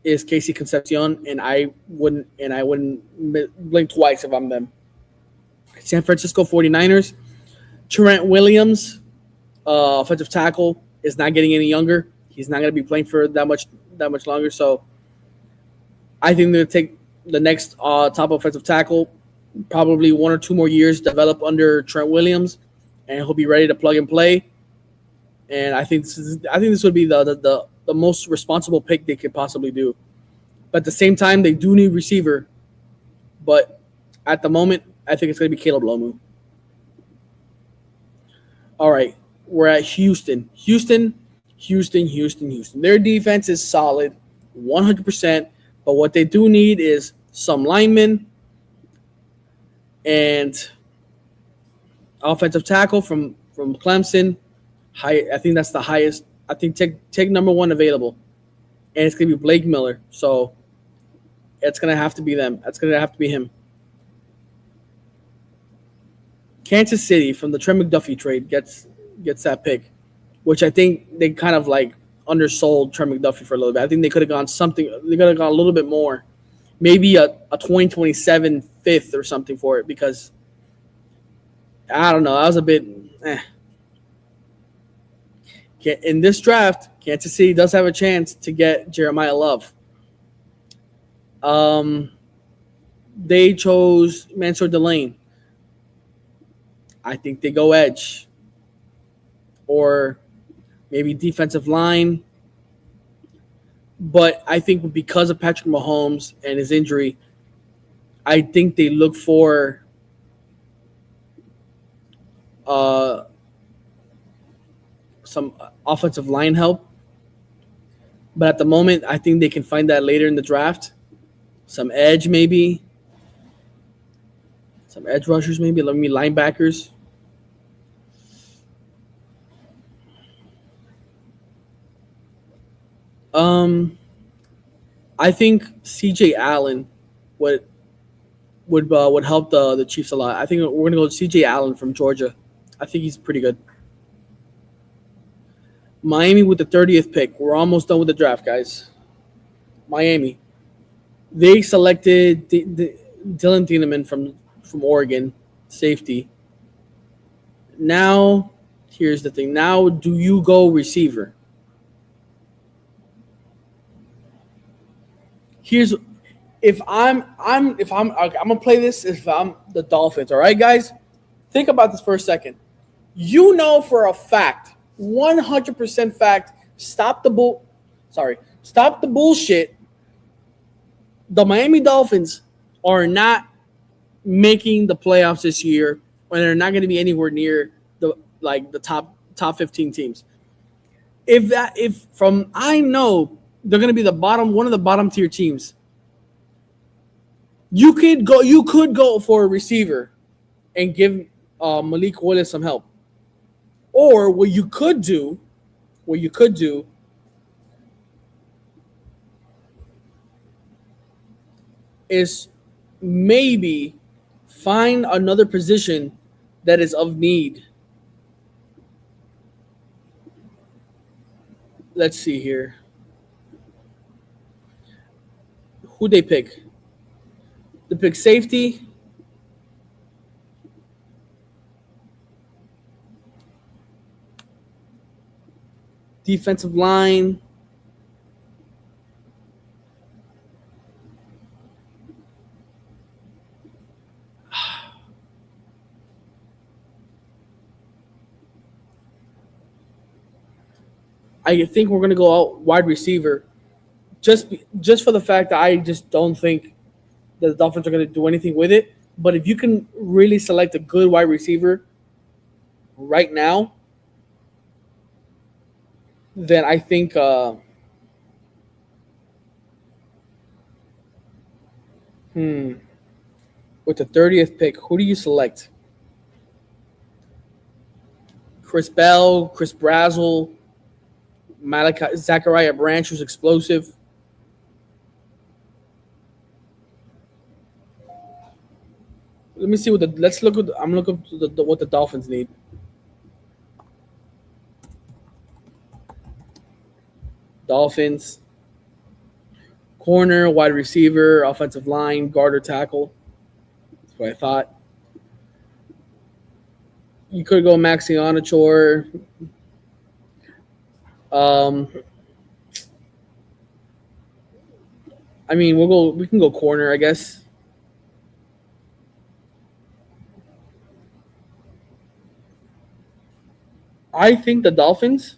Speaker 2: is Casey Concepcion, and I wouldn't blink twice if I'm them. San Francisco 49ers, Trent Williams, offensive tackle, is not getting any younger. He's not going to be playing for that much longer. So I think they'll take the next top offensive tackle, probably 1 or 2 more years, develop under Trent Williams, and he'll be ready to plug and play. And I think this would be the most responsible pick they could possibly do. But at the same time, they do need receiver. But at the moment, I think it's going to be Caleb Lomu. All right, we're at Houston. Houston. Their defense is solid, 100%. But what they do need is some linemen and offensive tackle from Clemson. I think that's the highest. I think take number 1 available, and it's gonna be Blake Miller. So it's gonna have to be them. That's gonna have to be him. Kansas City from the Trent McDuffie trade gets that pick, which I think they kind of like undersold Trent McDuffie for a little bit. I think they could have gone something. They could have gone a little bit more, maybe a 2027 fifth or something for it, because I don't know. I was a bit. In this draft, Kansas City does have a chance to get Jeremiah Love. They chose Mansour Delane. I think they go edge. Or maybe defensive line. But I think because of Patrick Mahomes and his injury, I think they look for some offensive line help. But at the moment, I think they can find that later in the draft. Some edge, maybe. Some edge rushers, maybe. Let me linebackers. Um, I think C.J. Allen would would help the Chiefs a lot. I think we're gonna go with C.J. Allen from Georgia. I think he's pretty good. Miami with the 30th pick. We're almost done with the draft, guys. Miami. They selected Dylan Thieneman from Oregon, safety. Now, here's the thing. Now, do you go receiver? Here's I'm gonna play this if I'm the Dolphins. All right, guys, think about this for a second. You know for a fact, 100% fact. Stop the bullshit. The Miami Dolphins are not making the playoffs this year, and they're not going to be anywhere near the top 15 teams. If from I know they're going to be one of the bottom tier teams. You could go for a receiver and give Malik Willis some help, or what you could do is maybe find another position that is of need. Let's see here. Who they pick? They pick safety. Defensive line. I think we're going to go out wide receiver, just for the fact that I just don't think that the Dolphins are going to do anything with it. But if you can really select a good wide receiver right now, then I think with the 30th pick, who do you select? Chris Bell, Chris Brazzell, Malachi Zachariah Branch, who's explosive. Let me see let's look at. I'm looking at what the Dolphins need. Dolphins. Corner, wide receiver, offensive line, guard or tackle. That's what I thought. You could go Maxi Onachor. I mean, we can go corner, I guess. I think the Dolphins.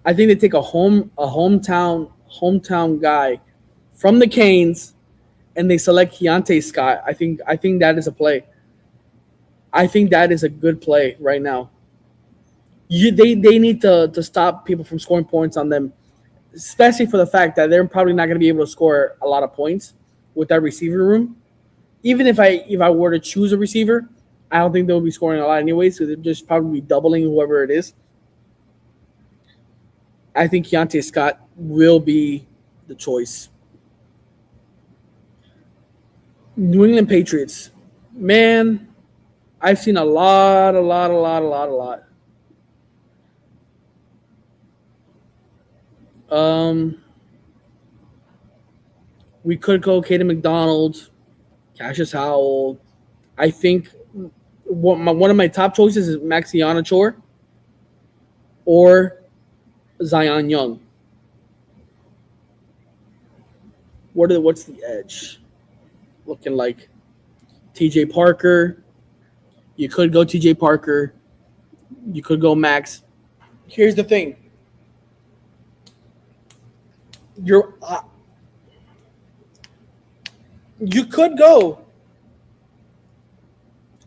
Speaker 2: I think they take a hometown guy from the Canes, and they select Keontae Scott. I think that is a play. I think that is a good play right now. They need to stop people from scoring points on them, especially for the fact that they're probably not going to be able to score a lot of points with that receiver room. Even if I were to choose a receiver, I don't think they'll be scoring a lot anyway, so they're just probably doubling whoever it is. I think Keontae Scott will be the choice. New England Patriots. Man, I've seen a lot. We could go Caden McDonald, Cassius Howell. I think one of my top choices is Maxi Onachor or Zion Young. What's the edge looking like? TJ Parker. You could go TJ Parker. You could go Max. Here's the thing. You could go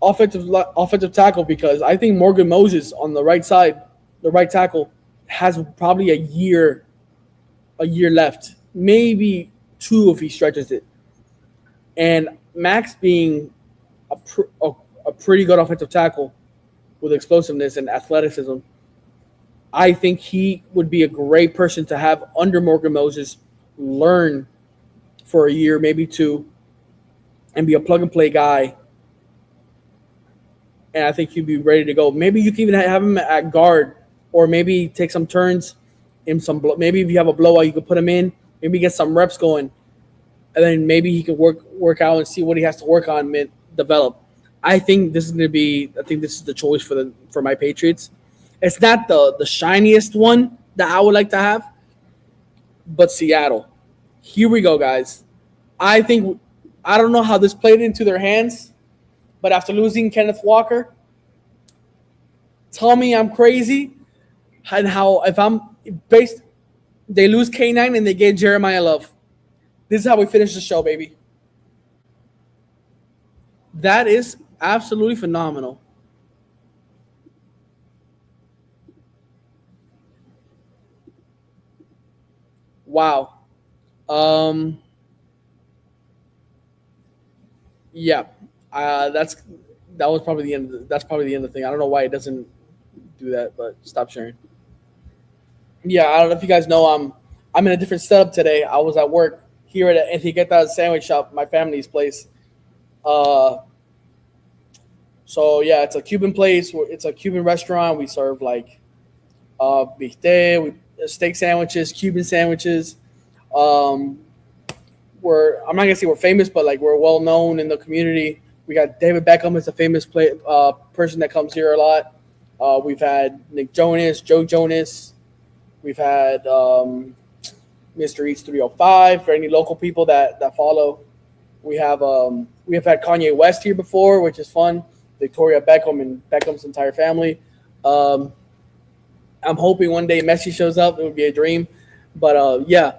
Speaker 2: offensive tackle because I think Morgan Moses on the right side, the right tackle, has probably a year left, maybe two if he stretches it. And Max being a pretty good offensive tackle with explosiveness and athleticism, I think he would be a great person to have under Morgan Moses, learn for a year, maybe two, and be a plug and play guy. And I think he'd be ready to go. Maybe you can even have him at guard, or maybe take some turns in some. Maybe if you have a blowout, you could put him in. Maybe get some reps going, and then maybe he can work out and see what he has to work on, develop. I think this is going to be. I think this is the choice for my Patriots. It's not the shiniest one that I would like to have, but Seattle. Here we go, guys. I don't know how this played into their hands, but after losing Kenneth Walker, tell me I'm crazy, and how if I'm based, they lose K9 and they get Jeremiah Love. This is how we finish the show, baby. That is absolutely phenomenal. Wow. Um, yeah. That was probably the end. That's probably the end of the thing. I don't know why it doesn't do that, but stop sharing. Yeah, I don't know if you guys know I'm in a different setup today. I was at work here at Etiqueta Sandwich Shop, my family's place. Uh, so yeah, it's a Cuban place. It's a Cuban restaurant. We serve like bistec, steak sandwiches, Cuban sandwiches. Um, I'm not gonna say we're famous, but like we're well known in the community. We got David Beckham is a famous person that comes here a lot. We've had Nick Jonas, Joe Jonas. We've had Mr. Eats 305 for any local people that follow. We have had Kanye West here before, which is fun. Victoria Beckham and Beckham's entire family. Um, I'm hoping one day Messi shows up. It would be a dream. But yeah.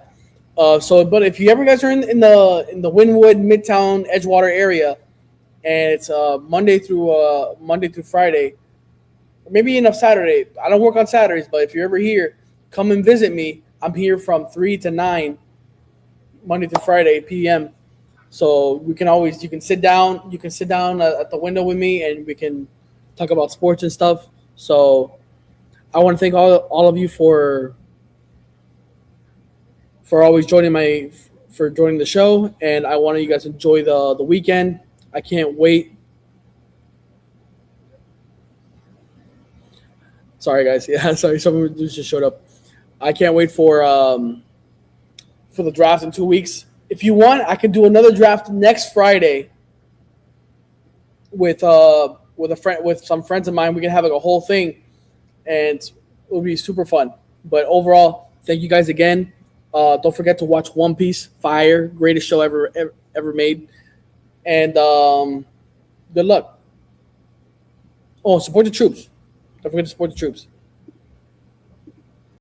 Speaker 2: But if you ever guys are in the Wynwood, Midtown, Edgewater area, and it's Monday through Friday, or maybe enough Saturday. I don't work on Saturdays, but if you're ever here, come and visit me. I'm here from 3 to 9, Monday through Friday, p.m. So you can sit down. You can sit down at the window with me, and we can talk about sports and stuff. So I want to thank all of you for always joining the show, and I want you guys to enjoy the weekend. I can't wait. Sorry, guys. Yeah, sorry. Someone just showed up. I can't wait for the draft in 2 weeks. If you want, I can do another draft next Friday with some friends of mine. We can have like a whole thing, and it'll be super fun. But overall, thank you guys again. Don't forget to watch One Piece. Fire, greatest show ever made. And good luck. Oh, support the troops. Don't forget to support the troops.